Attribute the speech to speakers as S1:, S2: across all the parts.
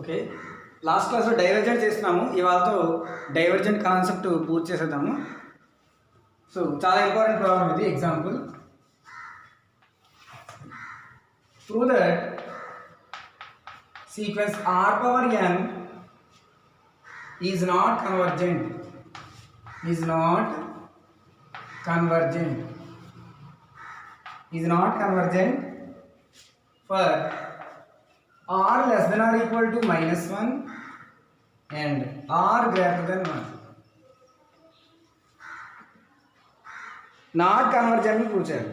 S1: Okay, last క్లాస్లో divergent చేస్తున్నాము. ఇవాళతో divergent concept పూర్తి చేసేద్దాము. సో చాలా ఇంపార్టెంట్ ప్రాబ్లం ఇది. Example, prove that sequence r power n is not convergent for r less than or equal to -1 and r greater than 1. Not convergent ని prove చేయాలి.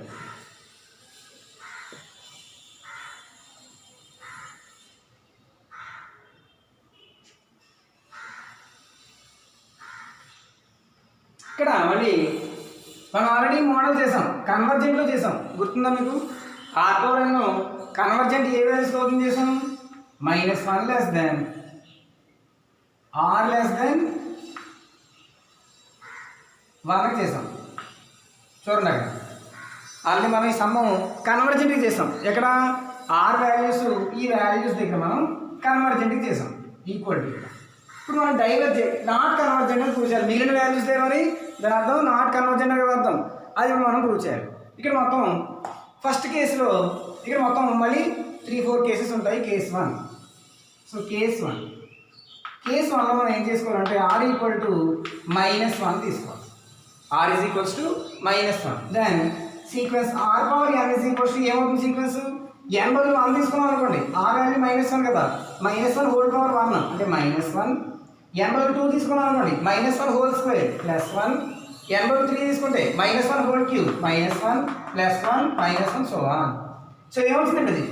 S1: ఇక్కడ మళ్ళీ మనం ఆల్రెడీ మోడల్ చేసాం, కన్వర్జెంట్లో చేసాం. గుర్తుందా మీకు? ఆర్ పవర్ ఎన్ కన్వర్జెంట్ ఏ వాల్యూస్ ఓపెన్ చేసాం? -1 less than r less than 1 చేసాం. చూడండి, అక్కడ ఆల్రెడీ మనం ఈ సమ్మం కన్వర్జెంట్కి చేసాం. ఎక్కడ? ఆర్ వాల్యూస్, ఈ వాల్యూస్ దగ్గర మనం కన్వర్జెంట్కి చేసాం ఈక్వల్ టు. ఇప్పుడు మనం డైవర్జెంట్ నాట్ కన్వర్జెంట్ అని ప్రూవ్ చేయాలి. మిగిలిన వాల్యూస్ దగ్గర మరి దాని అర్థం నాట్ కన్వర్జెంట్ అని అర్థం. అది మనం ప్రూవ్ చేయాలి. ఇక్కడ మొత్తం ఫస్ట్ కేసులో ఇక్కడ మొత్తం మళ్ళీ 3-4 కేసెస్ ఉంటాయి. కేస్ 1. సో కేస్ 1లో మనం ఏం చేసుకోవాలంటే ఆర్ ఈక్వల్ టు -1 తీసుకోవాలి. R is equals to -1. Then sequence r power n is equals to ఏమవుతుంది? సీక్వెన్స్ ఎన్ బదులు 1 తీసుకున్నాం అనుకోండి, ఆర్ వాల్యూ -1 కదా, -1 హోల్ పవర్ 1 అంటే -1. ఎన్ బదులు 2 తీసుకున్నాం అనుకోండి, -1 హోల్ స్క్వేర్ +1. ఎన్ బదులు 3 తీసుకుంటే -1 whole cube -1 +1 -1 so on. So ఏమవుతుందండి? అది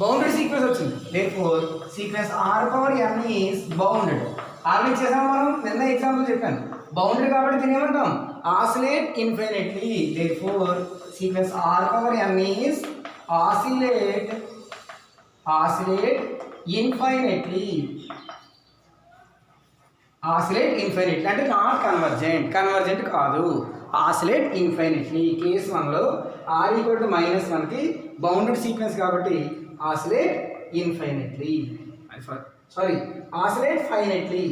S1: బౌండెడ్ సీక్వెన్స్ వచ్చింది. Therefore sequence r power n is bounded. Already చేసాము మనం, నిన్న ఎగ్జాంపుల్ చెప్పాను. బౌండెడ్ కాబట్టి దీన్ని ఏమంటాం? Oscillate infinitely. Therefore sequence r power n is oscillate infinitely అంటే నాట్ కన్వర్జెంట్ కాదు, ఆసిలేట్ ఇన్ఫినిట్లీ. కేస్ 1లో ఆర్ ఈక్వల్ టు -1కి బౌండెడ్ సీక్వెన్స్ కాబట్టి ఆసిలేట్ ఇన్ఫినిట్లీ, ఆసిలేట్ ఫైనైట్లీ.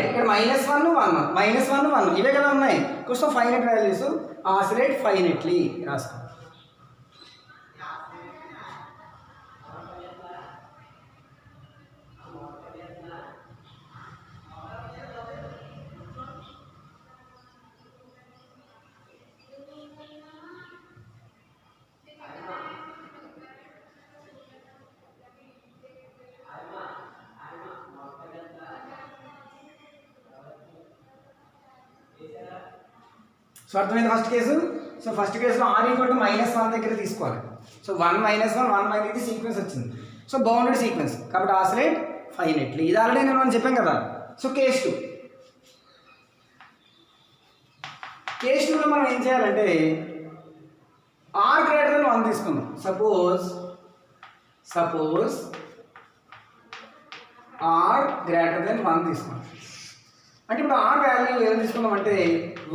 S1: ఇక్కడ -1 ఇవే కదా ఉన్నాయి. కొంచెం ఫైనైట్ వాల్యూస్. ఆసిలేట్ ఫైనైట్లీ రాసుకో. సో అర్థమైంది ఫస్ట్ కేసు. సో ఫస్ట్ కేసులో ఆర్ ఈక్వల్ టు -1 దగ్గర తీసుకోవాలి. సో 1 -1 ఇది సీక్వెన్స్ వచ్చింది. సో బౌండెడ్ సీక్వెన్స్ కాబట్టి ఆసిలేట్ ఫైనైట్లీ. ఇది ఆల్రెడీ నేను మనం చెప్పాం కదా. సో కేస్ 2లో మనం ఏం చేయాలంటే ఆర్ గ్రేటర్ దెన్ 1 తీసుకుందాం. సపోజ్ ఆర్ గ్రేటర్ దెన్ 1 తీసుకుందాం. అంటే ఇప్పుడు ఆర్ వాల్యూ ఏం తీసుకుందాం అంటే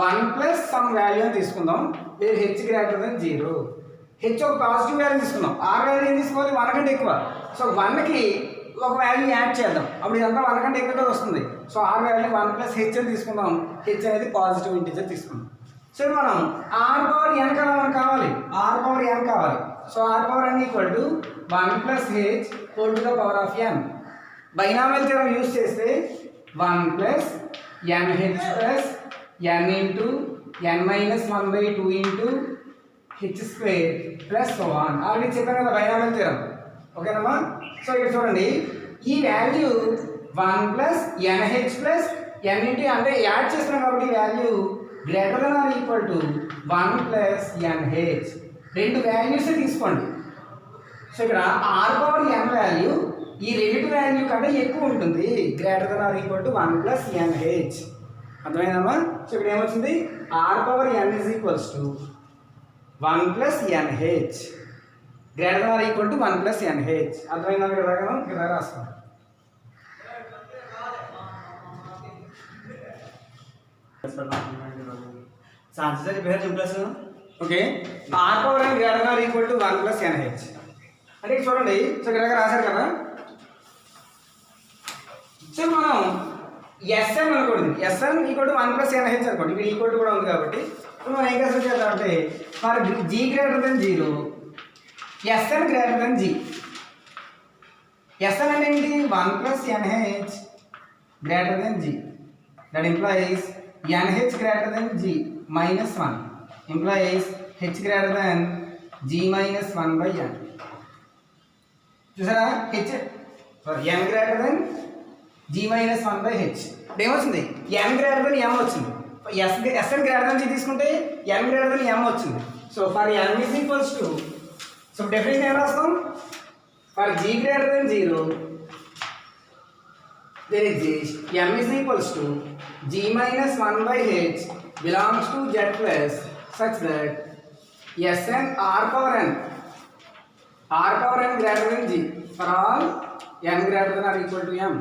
S1: 1 ప్లస్ సమ్ వాల్యూ అని తీసుకుందాం. వేరు హెచ్ గ్రేటర్ దెన్ 0. హెచ్ ఒక పాజిటివ్ వాల్యూ తీసుకుందాం. ఆర్ వాల్యూ ఏం తీసుకోవాలి? 1 కంటే ఎక్కువ. సో 1కి ఒక వాల్యూ యాడ్ చేద్దాం, అప్పుడు ఇదంతా 1 కంటే ఎక్కువగా వస్తుంది. So r value 1 plus h అని తీసుకుందాం. హెచ్ అనేది పాజిటివ్ ఇంటిజర్ తీసుకుందాం. సో మనం ఆర్ పవర్ ఎన్ కదా మనకు కావాలి, ఆర్ పవర్ ఎన్ కావాలి. So r power n equal to 1 plus h whole to the power of n. Binomial theorem use చేస్తే 1 plus nh plus n into n - 1/2 into h square plus so on. Already చెప్పాను కదా binomial theorem. ఓకేనమ్మా? So ఇక్కడ చూడండి, ఈ value 1 plus nh plus n into అంటే add చేస్తున్నాం కాబట్టి ఈ value greater than r equal to 1 plus nh. రెండు వాల్యూస్ తీసుకోండి. సో ఇక్కడ ఆర్ పవర్ n వాల్యూ ఈ రెండింటి వాల్యూ కంటే ఎక్కువ ఉంటుంది, greater than r equal to 1 plus nh. అర్థమైందమ్మా? సో ఇక్కడ ఏమొచ్చింది? R power n is equals to 1 plus nh greater than r equal to 1 plus nh. అర్థమైందా? ఇక్కడ రాసుకోండి. Okay, r power n greater than r equal to 1 plus nh అంటే చూడండి. So ఇక్కడ రాశారు కదా, సో మనం ఎస్ఎన్ అనుకోండి, ఎస్ఎన్ ఈక్వల్ టు 1 + NH అనుకోండి, ఇక్కడ ఈక్వల్ టు కూడా ఉంది కాబట్టి ఇప్పుడు మనం ఏం కన్సిడర్ చేద్దామంటే for G greater than 0 SN greater than G. SN అంటే ఏంటి? 1 + NH greater than G. That implies NH greater than G minus 1 implies H greater than G minus 1/N. చూసారా? N greater than G minus 1/H. ఇప్పుడు ఏమొచ్చింది? N greater than M వచ్చింది. SN greater than G తీసుకుంటే N greater than M వచ్చింది. So for N is equals to, so definition ఏం రాస్తాం? For G greater than 0 there exists M is equals to G minus 1/H belongs to Z plus such that Sn R power n greater than G for all n greater than or equal to M.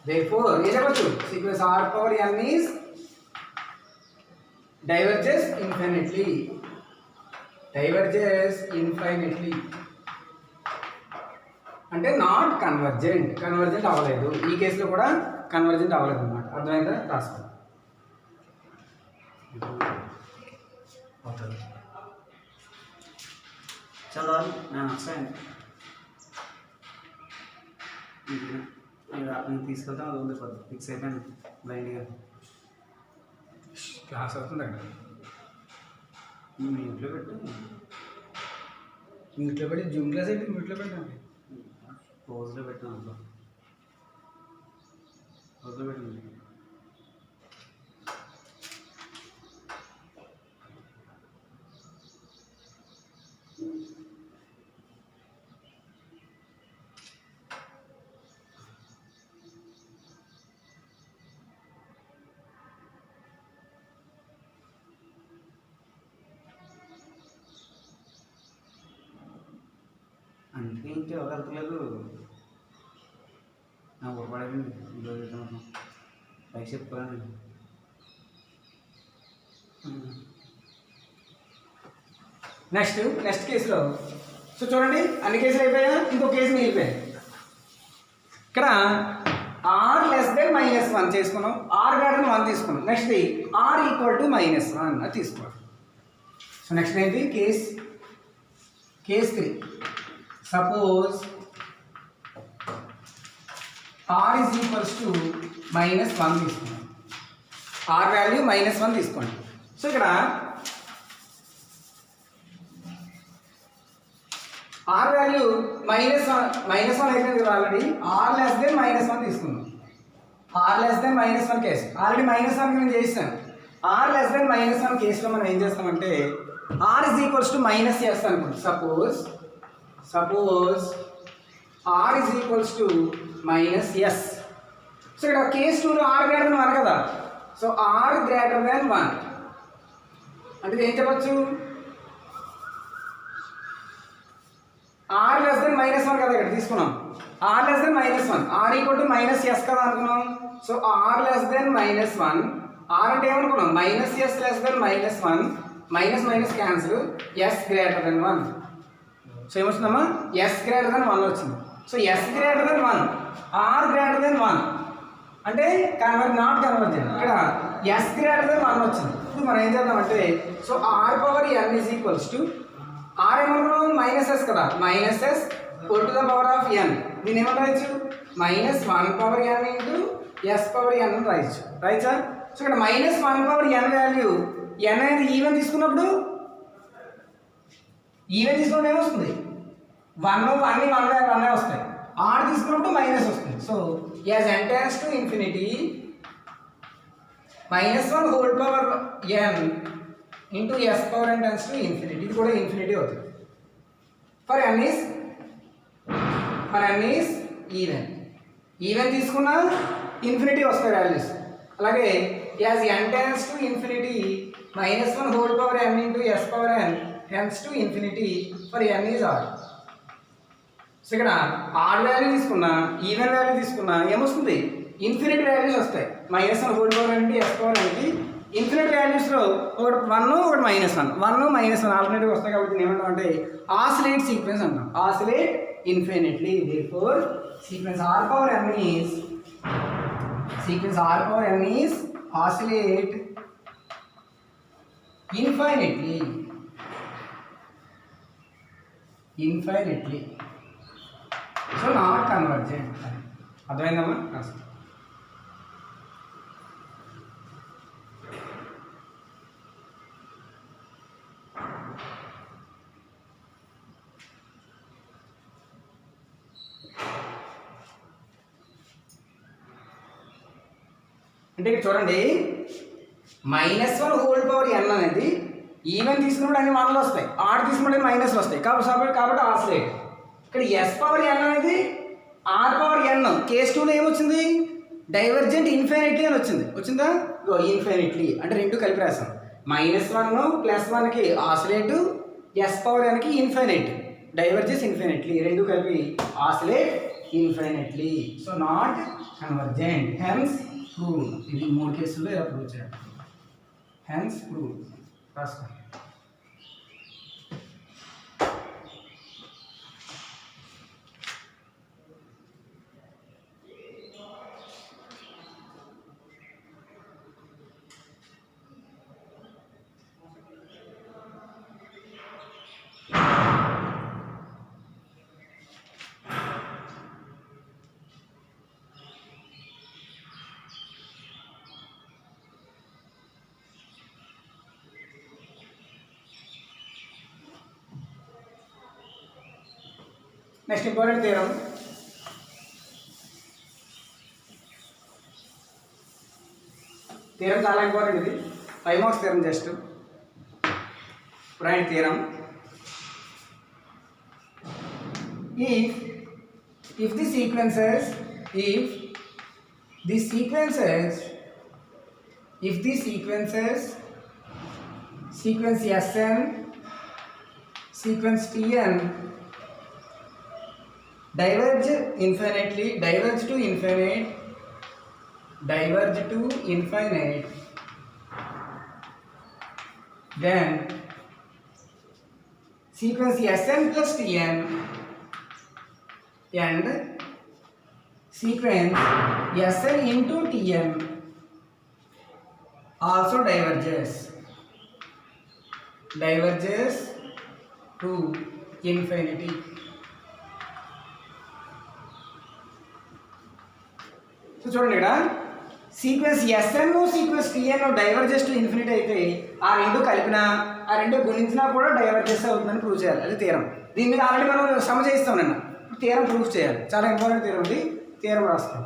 S1: Therefore ఏం చెప్పచ్చు? Sequence R power n is diverges infinitely. అంటే not convergent అవ్వలేదు. ఈ కేసులో కూడా convergent అవ్వలేదు అన్నమాట. అర్థమైందా? రాసుకోండి.
S2: చదవాలి తీసుకెళ్తాం, అది ఉంది ఫిక్స్ అయిపోయాను బ్లైండ్గా.
S1: క్లాస్ అవుతుందండి.
S2: మీ ఇంట్లో పెట్టు,
S1: మ్యూట్లో పెట్టి జూమ్ క్లాస్ అయితే మ్యూట్లో పెట్టండి.
S2: రోజులో పెట్టాను, అందులో రోజులో పెట్టండి. అందుకే ఇంకే అవగలతలేదు. నా ఊరపడేది ఈరోజు పైకి చెప్పుకోవాలండి.
S1: నెక్స్ట్ కేసులో సో చూడండి, అన్ని కేసులు అయిపోయా, ఇంకో కేసు మిగిలిపోయాయి. ఇక్కడ ఆర్ లెస్ దెన్ -1 చేసుకున్నాం, ఆర్ గ్రేటర్ దెన్ 1 తీసుకున్నాం. నెక్స్ట్ ఆర్ ఈక్వల్ టు -1 అది తీసుకోవాలి. సో నెక్స్ట్ ఏంటి? Case 3. Suppose r is equals to -1 తీసుకున్నాం. ఆర్ వాల్యూ -1 తీసుకోండి. సో ఇక్కడ ఆర్ వాల్యూ -1 అయిపోయింది కదా ఆల్రెడీ. ఆర్ లెస్ దెన్ -1 తీసుకుందాం. R less than -1 case already -1 నేను చేసాను. ఆర్ లెస్ దెన్ -1 కేసులో మనం ఏం చేస్తామంటే r is equals to -s అనుకోండి. Suppose r is equals to -s. So ఇక్కడ కేస్ 2లో ఆర్ గ్రేటర్ దెన్ 1 కదా. సో ఆర్ గ్రేటర్ దెన్ 1 అంటే ఏం చెప్పచ్చు? ఆర్ లెస్ దెన్ -1 కదా ఇక్కడ తీసుకున్నాం. R less than -1, r equal to -s కదా అనుకున్నాం. So r less than -1, r అంటే ఏమనుకున్నాం? -s less than -1, minus cancel, s greater than 1. So ఏమొచ్చిందమ్మా? s గ్రేటర్ దెన్ 1 వచ్చింది. So s greater than 1, r greater than 1 అంటే not convergent. ఇక్కడ s greater than 1 వచ్చింది. ఇప్పుడు మనం ఏం చేద్దామంటే so r power n is equals to r ఏమనుకున్నాం? -s కదా, -s whole to the power of n. దీన్ని ఏమని రాయొచ్చు? -1 power n into s power n అని రాయొచ్చు. రైటా? సో ఇక్కడ -1 పవర్ n వాల్యూ n అనేది ఈవెన్ తీసుకున్నప్పుడు ఏమొస్తుంది? 1 అన్ని 1 వస్తాయి. ఆర్ తీసుకున్నప్పుడు మైనస్ వస్తుంది. So as n tends to infinity -1 whole power n into s power n tends to infinity. ఇది కూడా ఇన్ఫినిటీ అవుతుంది. ఫర్ n ఈజ్ ఈవెన్ తీసుకున్నా ఇన్ఫినిటీ వస్తాయి వాల్యూస్. అలాగే as n tends to infinity -1 whole power n into s power n tends to infinity for n is odd. So ఇక్కడ add value తీసుకున్నా even value తీసుకున్నా ఏమొస్తుంది? Infinity values వస్తాయి. -1 whole power n s power n కి infinity వాల్యూస్లో ఒకటి 1 ఒకటి -1 alternative వస్తాయి. కాబట్టి నేను ఏమంటాం అంటే ఆసిలేట్ సీక్వెన్స్ అంటాం. Oscillate infinitely. Therefore sequence r power n is sequence r power n is oscillate infinitely. So not convergent. అర్థమైందమ్మా? అంటే ఇక్కడ చూడండి -1 హోల్ పవర్ n అనేది ఈవెన్ తీసుకున్నప్పుడు అన్ని వన్లు వస్తాయి, ఆడ్ తీసుకున్నప్పుడు మైనస్లు వస్తాయి, కాబట్టి ఆసిలేట్. ఇక్కడ ఎస్ పవర్ n అనేది ఆర్ పవర్ n, కేస్ 2లో ఏమొచ్చింది? డైవర్జెంట్ ఇన్ఫినిటీ అని వచ్చిందా? ఇన్ఫినిట్లీ అంటే రెండు కలిపి రాసాం. -1 +1కి ఆసిలేట్, ఎస్ పవర్ nకి ఇన్ఫినిట్, డైవర్జెస్ ఇన్ఫినిట్లీ, రెండు కలిపి oscillate infinitely. So not convergent, hence prove. ఇది 3 కేసుల్లో ఇలా ప్రూవ్ చేయాలి. హెన్స్ ప్రూవ్ రాసుకో. నెక్స్ట్ ఇంపార్టెంట్ థియరం, చాలా ఇంపార్టెంట్. ఇది 5 marks theorem. Just write theorem. if the sequences sequence Sn, sequence Tn diverge to infinite, then sequence Sn plus Tn and sequence Sn into Tn also diverges to infinity. So చూడండి, ఇక్కడ sequence Sn sequence Tn diverges to infinity అయితే ఆ రెండు కలిపినా ఆ రెండు గుణించినా కూడా diverges అవుతుందని ప్రూవ్ చేయాలి. అది థియరం. దీని మీద ఆల్రెడీ మనం సమ చేయిస్తాం నిన్న. థియరం ప్రూఫ్ చేయాలి. చాలా ఇంపార్టెంట్ థియరం ఉంది. థియరం రాస్తాం.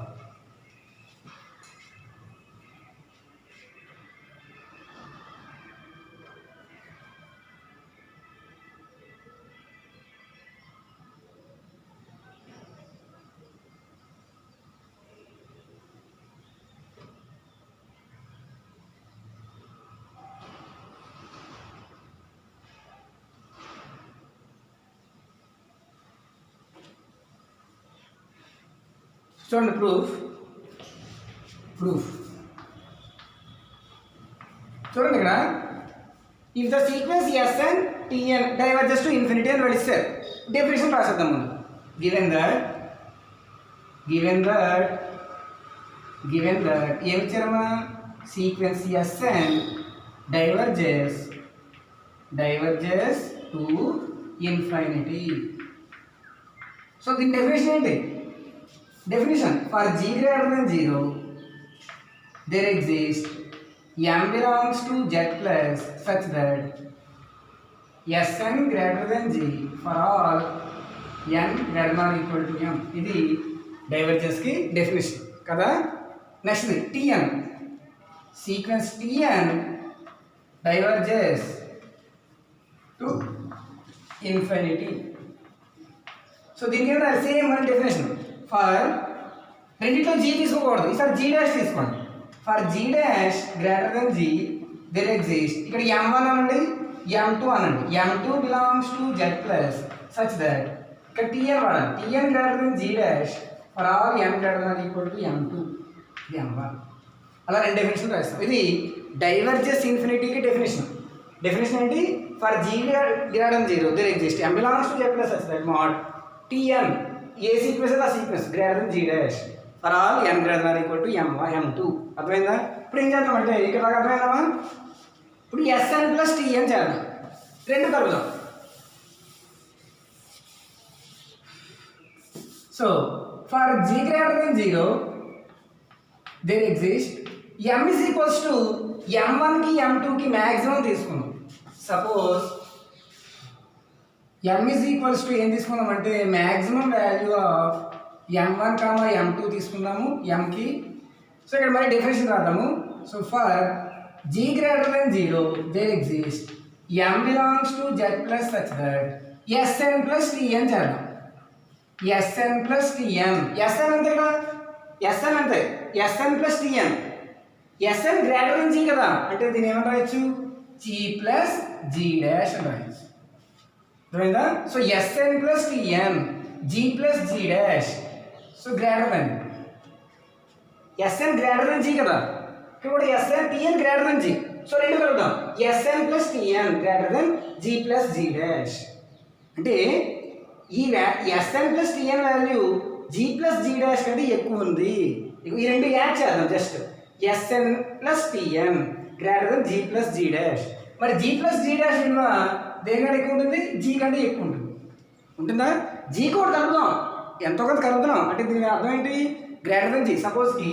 S1: చూడండి, ప్రూఫ్ చూడండి. ఇక్కడ if the sequence Sn Tn diverges to infinity అని వెళ్ళిస్తారు. డెఫినేషన్ రాసేద్దాం ముందు. గివెన్ దట్ ఏమి ఇచ్చారమ్మా? Sequence Sn diverges to infinity. So దీని డెఫినేషన్ ఏంటి? Definition: for g greater than 0 there exists m belongs to z plus such that Sn greater than g for all n greater than or equal to m. ఇది divergence కి definition కదా. Next Tn, sequence Tn diverges to infinity. So దీనికి ఏమైనా same మన definition. For రెండింటిలో g తీసుకోకూడదు, ఈసారి g dash తీసుకోండి. For g dash greater than g there exist, ఇక్కడ m1 అనండి, m2 అనండి. m2 belongs to z plus such that, ఇక్కడ Tn వాడాలి. Tn greater than g dash for all m greater than equal to m2, ఇది m1. అలా రెండు definition రాస్తాం. ఇది డైవర్జెస్ ఇన్ఫినిటీకి డెఫినేషన్. ఏంటి? For g greater than 0 there exist m belongs to z plus such that mod Tn A sequence ఆ sequence greater than g dash for all n greater than equal to m2. అర్థమైందా? ఇప్పుడు ఏం చేద్దామంటే ఇక్కడ దాకా అర్థమైందమ్మా. ఇప్పుడు Sn ప్లస్ Tn చేద్దాం, రెండు కలుపుదాం. So for g greater than 0 there exist m is equals to m1 కి m2 కి మ్యాక్సిమం తీసుకుందాం. Suppose m is equals to ఏం తీసుకుందాం అంటే maximum value of m1 m2 తీసుకుందాము m కి. సో ఇక్కడ మరి డెఫినేషన్ రాద్దాము. So for g greater than 0 there exist m belongs to z plus such that Sn plus Tn చేద్దాం. Sn ప్లస్ Tn, Sn అంతే కదా, Sn అంతే, Sn plus Tn. Sn greater than g కదా, అంటే దీన్ని ఏమని రాయొచ్చు, g ప్లస్ g డాష్ అని రాయొచ్చు. అర్థమైందా? So Sn plus Tn, g plus g dash, so greater than Sn greater than g కదా, ఇక్కడ కూడా Sn Tn greater than g. So రెండు కలుపుదాం, Sn plus Tn greater than g plus g dash. అంటే ఈ Sn plus Tn value g plus g dash కంటే ఎక్కువ ఉంది. ఈ రెండు యాడ్ చేద్దాం just. Sn plus Tn greater than g plus g dash. మరి g ప్లస్ g డాష్ విలువ దేనికంటే ఎక్కువ ఉంటుంది, g కంటే ఎక్కువ ఉంటుంది. ఉంటుందా? g కూడా కలుపుదాం, ఎంతో కొంత కలుపుతున్నాం. అంటే దీని అర్థం ఏంటి, గ్రేటర్ దెన్ g. సపోజ్కి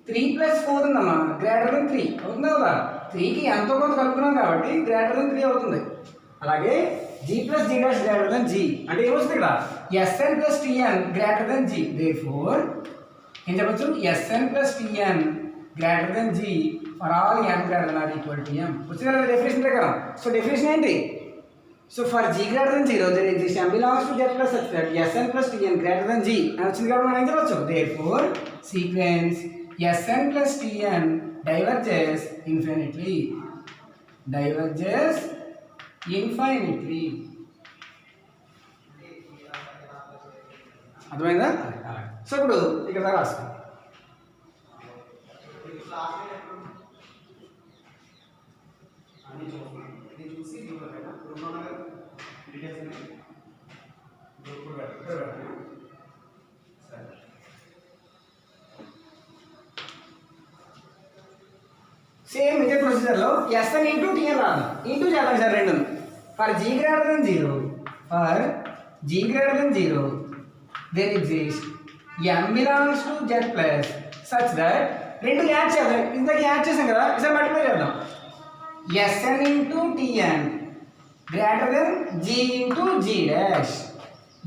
S1: 3 ప్లస్ 4 ఉందమ్మా, గ్రేటర్ దెన్ 3 అవుతుందా కదా, 3కి ఎంతో కొంత కలుపుతున్నాం కాబట్టి గ్రేటర్ దెన్ 3 అవుతుంది. అలాగే g plus g dash greater than g అంటే ఏమొస్తుంది ఇక్కడ, Sn plus Tn greater than g. Therefore ఏం చెప్పచ్చు, Sn plus Tn greater than g for all n greater than r equal to m. వచ్చింది కదా definition ప్రకారం. సో డెఫినేషన్ ఏంటి, so for g greater than 0 there exist m belongs to z plus such that Sn plus Tn greater than g అని వచ్చింది కాబట్టి మనం ఏం చెప్పచ్చు, therefore sequence Sn plus Tn diverges infinitely, diverges infinitely. అర్థమైందా? So ఇప్పుడు ఇక్కడ దాకా రాసుకోండి. సేమ్ ఇదే ప్రొసీజర్లో Sn ఇంటూ Tn రాదు, ఇంటూ చేద్దాం సార్ రెండు. For g greater than 0, for g greater than 0 there exist m belongs to z plus such that రెండు యాడ్ చేద్దాం. ఇంతకు యాడ్ చేసాం కదా, ఈసారి మల్టిప్లై చేద్దాం. Sn into Tn greater than g into g dash.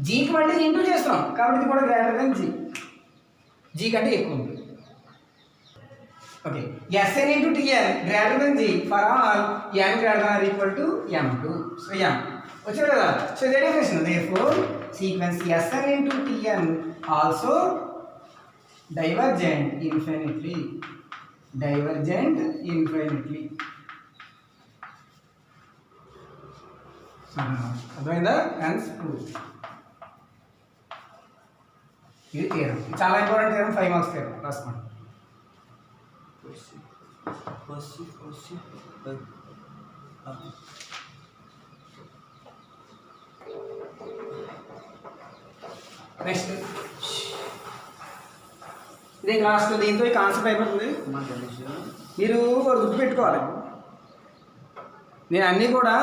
S1: gకి మళ్ళీ ఇంటూ చేస్తాం కాబట్టి ఇది కూడా గ్రేటర్ దెన్ g కంటే ఎక్కువ ఉంది. Okay, Sn into Tn greater than g for all n greater than or equal to m2. So m వచ్చారు కదా. సో ఇదే definition. Therefore sequence Sn into Tn also divergent infinitely, divergent infinitely. అర్థమైందా? Hence prove. ఇది theorem, చాలా important theorem, 5 marks theorem రాసుకోండి. Next ఇది last, దీంతో ఈ కాన్సెప్ట్ అయిపోతుంది. మీరు గుర్తుపెట్టుకోవాలి, నేను అన్నీ కూడా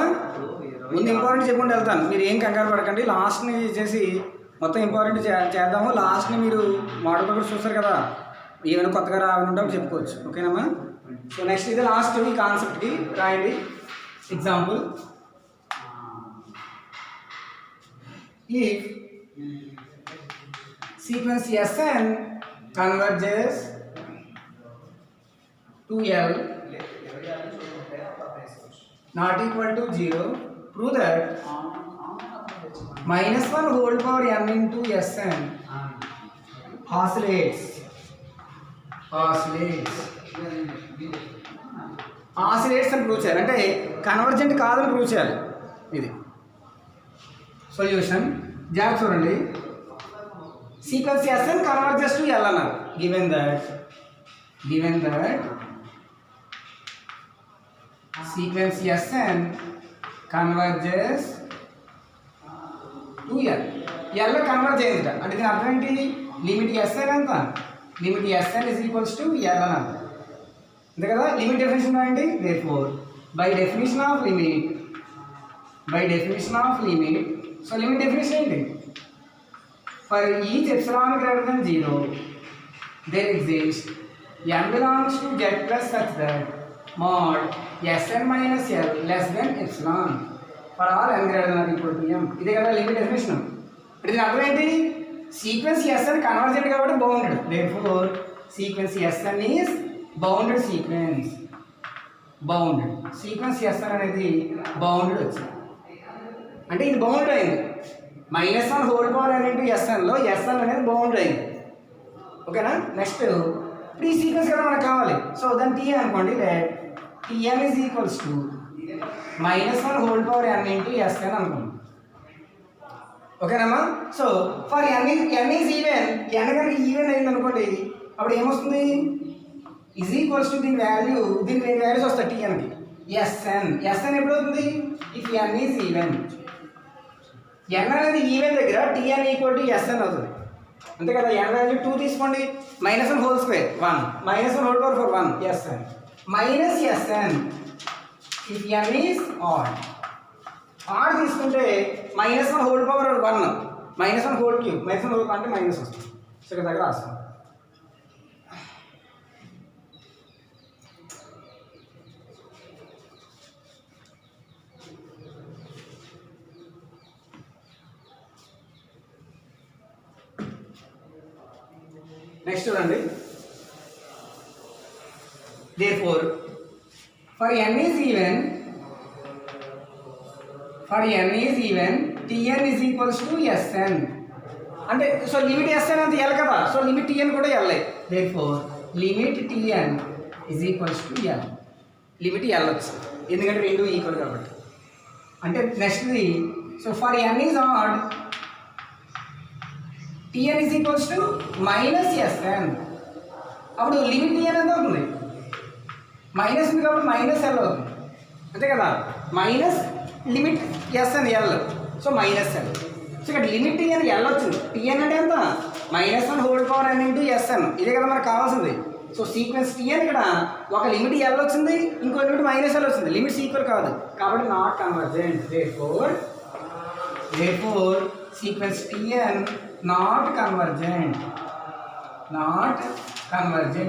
S1: ముందు ఇంపార్టెంట్ చెప్పుకుంటూ వెళ్తాను, మీరు ఏం కంగారు పడకండి. లాస్ట్ని చేసి మొత్తం ఇంపార్టెంట్ చేద్దాము. లాస్ట్ని మీరు మోడల్ పేపర్ చూస్తారు కదా, ఏమైనా కొత్తగా రావాలంటే చెప్పుకోవచ్చు. ఓకేనమ్మా? సో నెక్స్ట్ ఇది లాస్ట్ ఈ కాన్సెప్ట్కి రాయండి. ఎగ్జాంపుల్, ఈ sequence Sn converges to L not equal to 0, prove that -1 whole power n into Sn oscillates అని ప్రూవ్ చేయాలి. అంటే కన్వర్జెంట్ కాదని ప్రూవ్ చేయాలి. ఇది సొల్యూషన్. జాగ్రత్త చూడండి. Sequence Sn converges to L అన్నారు. Given that sequence Sn converges to L. L converge అయింది అంటే దీని అర్థం ఏంటి, లిమిట్ Sn ఎంత limit Sn is equals to L అని అంటాం అంతే కదా. లిమిట్ డెఫినేషన్ ఏంటి? Therefore by definition of limit so limit definition ఏంటి? For each epsilon greater than 0 there exists n belongs to z plus such that mod Sn minus L less than epsilon for all n greater than or equal to m. ఇదే కదా limit definition. ఇప్పుడు దీని అర్థం ఏంటి? Sequence Sn convergent కాబట్టి bounded. Therefore sequence Sn is bounded sequence Sn అనేది bounded వచ్చింది అంటే ఇది బౌండెడ్ అయింది. -1 హోల్ పవర్ n ఇంటూ Snలో Sn అనేది బౌండెడ్ అయింది. ఓకేనా. నెక్స్ట్ ఇప్పుడు ఈ సీక్వెన్స్ కదా మనకు కావాలి. సో దాన్ని టీ అనుకోండి. Tn is equals to -1 whole power n into Sn అనుకోండి. ఓకేనమ్మా. So for n is even, n కనుక ఈవెన్ అయింది అనుకోండి అప్పుడు ఏమొస్తుంది? ఈజ్ ఈక్వల్స్ టు దీని రెండు వాల్యూస్ వస్తాయి Tnకి. Sn ఎప్పుడు అవుతుంది? If n is even. n అనేది ఈవెన్ దగ్గర Tn ఈక్వల్ టు Sn అవుతుంది అంతే కదా. n వాల్యూ 2 తీసుకోండి. -1 whole square 1 -1 whole power 4 1 Sn Sn if n is odd తీసుకుంటే -1 whole power 1 -1 whole cube -1 whole అంటే మైనస్ వస్తుంది. సో ఇక్కడ దగ్గర రాస్తాం. నెక్స్ట్ చూడండి. therefore for n is even Tn is equals to Sn అంటే సో లిమిట్ Sn అంత L కదా. సో లిమిట్ Tn కూడా L. therefore limit Tn is equals to L. Limit L వచ్చింది ఎందుకంటే రెండు ఈక్వల్ కాబట్టి. అంటే నెక్స్ట్ది so for n is odd Tn is equals to -Sn. అప్పుడు లిమిట్ Tn ఎంత అవుతుంది? మైనస్ ఉంది కాబట్టి -L అవుతుంది అంతే కదా. Minus limit Sn L so -L. So ఇక్కడ లిమిట్ Tn L వచ్చింది. Tn అంటే ఎంత? -1 whole power n into Sn. ఇదే కదా మనకు కావాల్సింది. సో సీక్వెన్స్ Tn ఇక్కడ ఒక లిమిట్ L వచ్చింది, ఇంకో లిమిట్ -L వచ్చింది. లిమిట్స్ ఈక్వల్ కాదు కాబట్టి not convergent. therefore sequence Tn not convergent.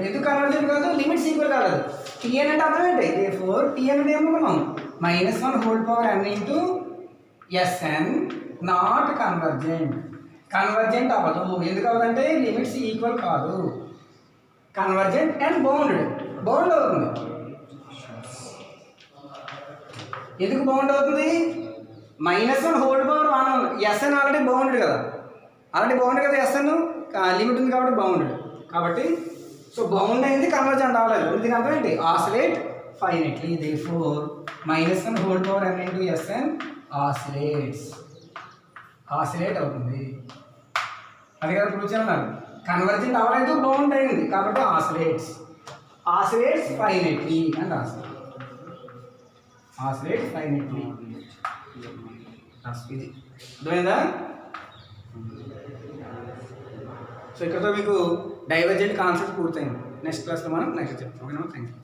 S1: ఎందుకు కన్వర్జెంట్ కాదు? లిమిట్స్ ఈక్వల్ కాదు. Tn అంటే అర్థం ఏంటి? therefore Tn అంటే ఏమనుకున్నాం? -1 whole power n into Sn not convergent అవ్వదు. ఎందుకు అవ్వదంటే లిమిట్స్ ఈక్వల్ కాదు. కన్వర్జెంట్ అండ్ బౌండ్ అవుతుంది. ఎందుకు బౌండ్ అవుతుంది? -1 whole power 1 Sn already bounded కదా. Sn లిమిట్ ఉంది కాబట్టి బౌండెడ్ కాబట్టి సో బౌండ్ అయింది, కన్వర్జెంట్ అవ్వలేదు. దీని అర్థం ఏంటి? Oscillate finitely. therefore -1 whole power n into Sn oscillate అవుతుంది. అది కదా ప్రూవ్ చేయమన్నారు. కన్వర్జెంట్ అవ్వలేదు, బౌండ్ అయింది కాబట్టి ఆసిలేట్స్ ఫైనెట్లీ అని రాస్తారు. ఆసిలేట్ ఫైనెట్లీ ఇది అర్థమైందా? సో ఇక్కడతో మీకు డైవర్జెంట్ కాన్సెప్ట్ పూర్తయింది. నెక్స్ట్ క్లాస్లో మనం నెక్స్ట్ చెప్తాం. ఓకేనా? Thank you.